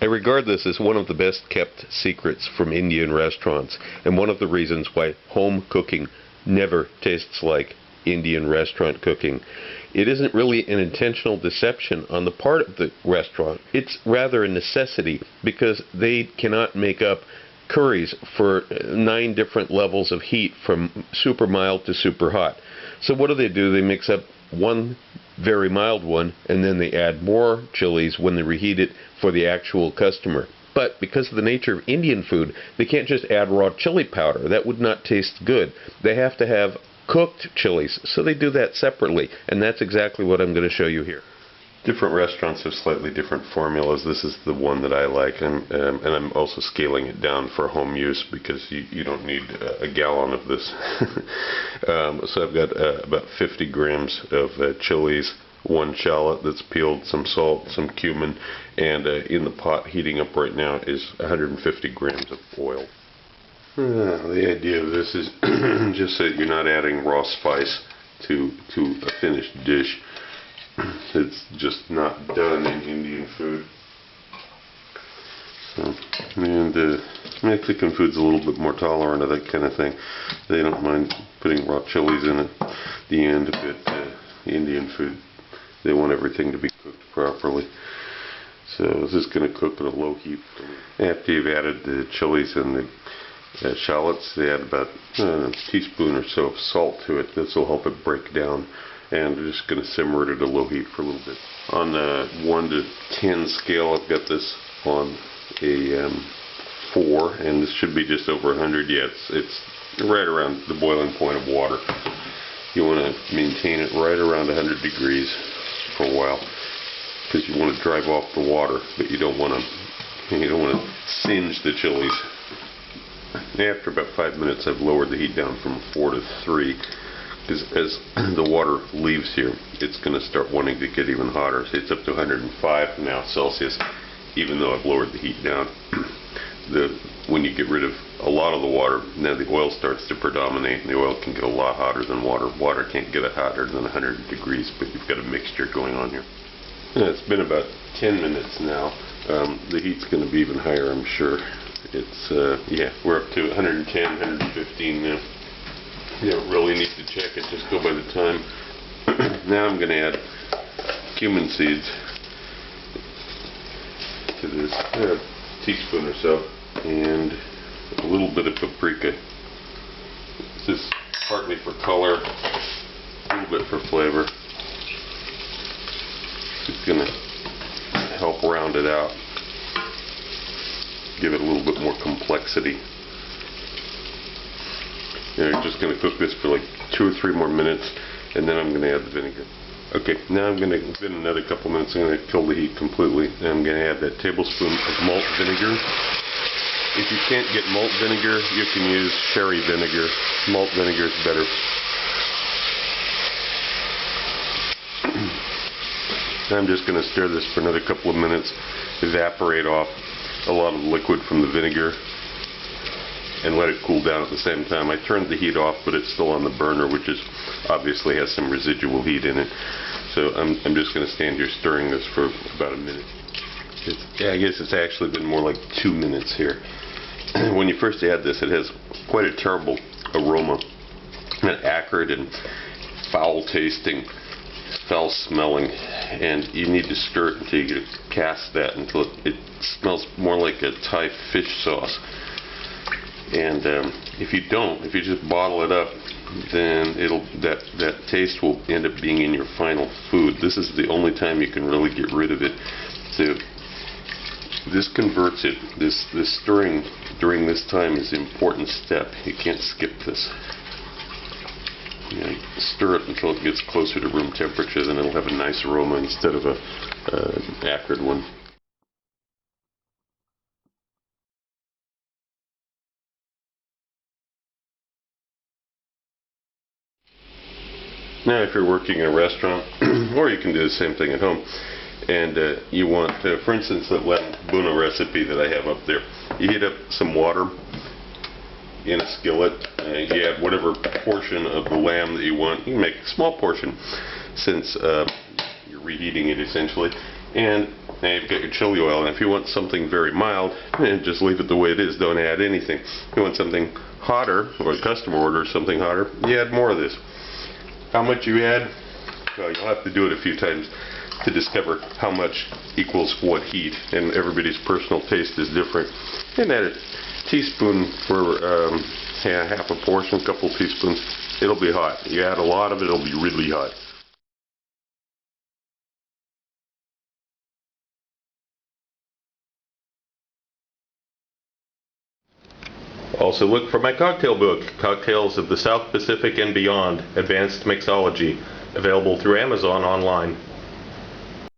regard this as one of the best kept secrets from Indian restaurants, and one of the reasons why home cooking never tastes like Indian restaurant cooking. It isn't really an intentional deception on the part of the restaurant. It's rather a necessity, because they cannot make up curries for 9 different levels of heat, from super mild to super hot. So what do? They mix up one very mild one, and then they add more chilies when they reheat it for the actual customer. But because of the nature of Indian food, they can't just add raw chili powder. That would not taste good. They have to have cooked chilies, so they do that separately, and that's exactly what I'm going to show you here. Different restaurants have slightly different formulas. This is the one that I like, and I'm also scaling it down for home use, because you don't need a gallon of this. So I've got about 50 grams of chilies, 1 shallot that's peeled, some salt, some cumin, and in the pot heating up right now is 150 grams of oil. The idea of this is just that you're not adding raw spice to a finished dish. It's just not done in Indian food. So, and Mexican food's a little bit more tolerant of that kind of thing. They don't mind putting raw chilies in at the end, but Indian food, they want everything to be cooked properly. So this is going to cook at a low heat. After you've added the chilies and the shallots, they add about a teaspoon or so of salt to it. This will help it break down. And I'm just going to simmer it at a low heat for a little bit. On the 1 to 10 scale, I've got this on a 4, and this should be just over 100. Yeah, it's right around the boiling point of water. You want to maintain it right around 100 degrees for a while, because you want to drive off the water, but you don't want to singe the chilies. After about 5 minutes, I've lowered the heat down from 4 to 3. As the water leaves here, it's going to start wanting to get even hotter. So it's up to 105 now Celsius, even though I've lowered the heat down. When you get rid of a lot of the water, now the oil starts to predominate, and the oil can get a lot hotter than water. Water can't get it hotter than 100 degrees, but you've got a mixture going on here. It's been about 10 minutes now. The heat's going to be even higher, I'm sure. It's yeah, we're up to 110, 115 now. You don't really need to check it, just go by the time. Now I'm going to add cumin seeds to this, a teaspoon or so, and a little bit of paprika. This is partly for color, a little bit for flavor. It's going to help round it out, give it a little bit more complexity. You're just going to cook this for like 2 or 3 more minutes, and then I'm going to add the vinegar. Okay, now I'm going to, in another couple minutes, I'm going to kill the heat completely, and I'm going to add that tablespoon of malt vinegar. If you can't get malt vinegar, you can use sherry vinegar. Malt vinegar is better. I'm just going to stir this for another couple of minutes, evaporate off a lot of liquid from the vinegar, and let it cool down at the same time. I turned the heat off, but it's still on the burner, which is obviously has some residual heat in it. So I'm just going to stand here stirring this for about a minute. I guess it's actually been more like 2 minutes here. When you first add this, it has quite a terrible aroma, and acrid and foul tasting, foul smelling, and you need to stir it until you get past that, until it smells more like a Thai fish sauce. And if you just bottle it up, then that taste will end up being in your final food. This is the only time you can really get rid of it. So this converts it. This stirring during this time is an important step. You can't skip this. You stir it until it gets closer to room temperature, then it'll have a nice aroma instead of an acrid one. Now, if you're working in a restaurant, or you can do the same thing at home, and you want, for instance, that lamb Buna recipe that I have up there, you heat up some water in a skillet, you add whatever portion of the lamb that you want. You can make a small portion, since you're reheating it essentially, And now you've got your chili oil, and if you want something very mild, just leave it the way it is, don't add anything. If you want something hotter, or a customer orders something hotter, you add more of this. How much you add? Well, you'll have to do it a few times to discover how much equals what heat, and everybody's personal taste is different. And add a teaspoon for half a portion, a couple teaspoons. It'll be hot. You add a lot of it, it'll be really hot. Also look for my cocktail book, Cocktails of the South Pacific and Beyond, Advanced Mixology, available through Amazon online.